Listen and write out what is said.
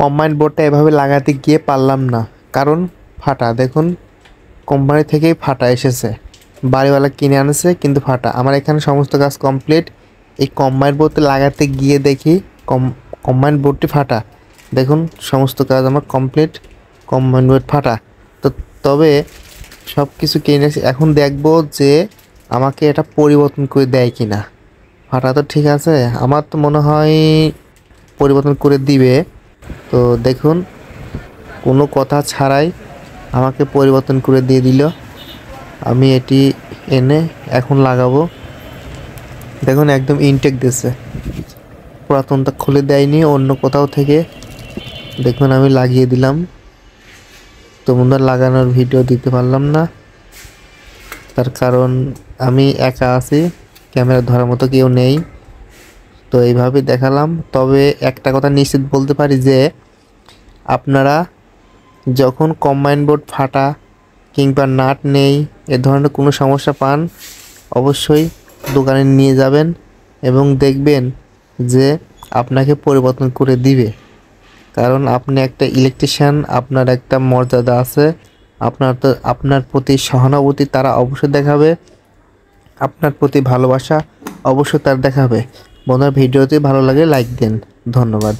Combined বোর্ডটা এভাবে লাগাতে গিয়ে পারলাম না, কারণ ফাটা। দেখুন, কোম্পানি থেকেই ফাটা এসেছে, বাড়িওয়ালা কিনে আনেছে কিন্তু ফাটা। আমার এখানে সমস্ত কাজ কমপ্লিট। এই কম্বাইন্ড বোর্ডে লাগাতে গিয়ে দেখি কম্বাইন্ড বোর্ডটি ফাটা। দেখুন, সমস্ত কাজ আমার কমপ্লিট, কম্বাইন্ড বোর্ড ফাটা। তবে সব কিছু কিনে এখন দেখব যে আমাকে এটা পরিবর্তন করে দেয় কি না। ফাটা তো ঠিক আছে, আমার তো মনে হয় পরিবর্তন করে দিবে। তো দেখুন, কোনো কথা ছাড়াই আমাকে পরিবর্তন করে দিয়ে দিল। আমি এটি এনে এখন লাগাবো। দেখুন, একদম ইনটেক দিয়েছে, পুরাতনটা খুলে দেয়নি অন্য কোথাও থেকে। দেখুন, আমি লাগিয়ে দিলাম। তো বন্ধুরা, লাগানোর ভিডিও দিতে পারলাম না, তার কারণ আমি একা আছি, ক্যামেরা ধরার মতো কেউ নেই। তো এইভাবে দেখালাম। তবে একটা কথা নিশ্চিত বলতে পারি যে আপনারা যখন কম্বাইন্ড বোর্ড ফাটা কিংবা নাট নেই, এ ধরনের কোনো সমস্যা পান, অবশ্যই দোকানে নিয়ে যাবেন এবং দেখবেন যে আপনাকে পরিবর্তন করে দিবে। কারণ আপনি একটা ইলেকট্রিশিয়ান, আপনার একটা মর্যাদা আছে, আপনার প্রতি সহানুভূতি তারা অবশ্যই দেখাবে, আপনার প্রতি ভালোবাসা অবশ্যই তারা দেখাবে। বন্ধুরা, ভিডিওটি ভালো লাগে লাইক দেন। ধন্যবাদ।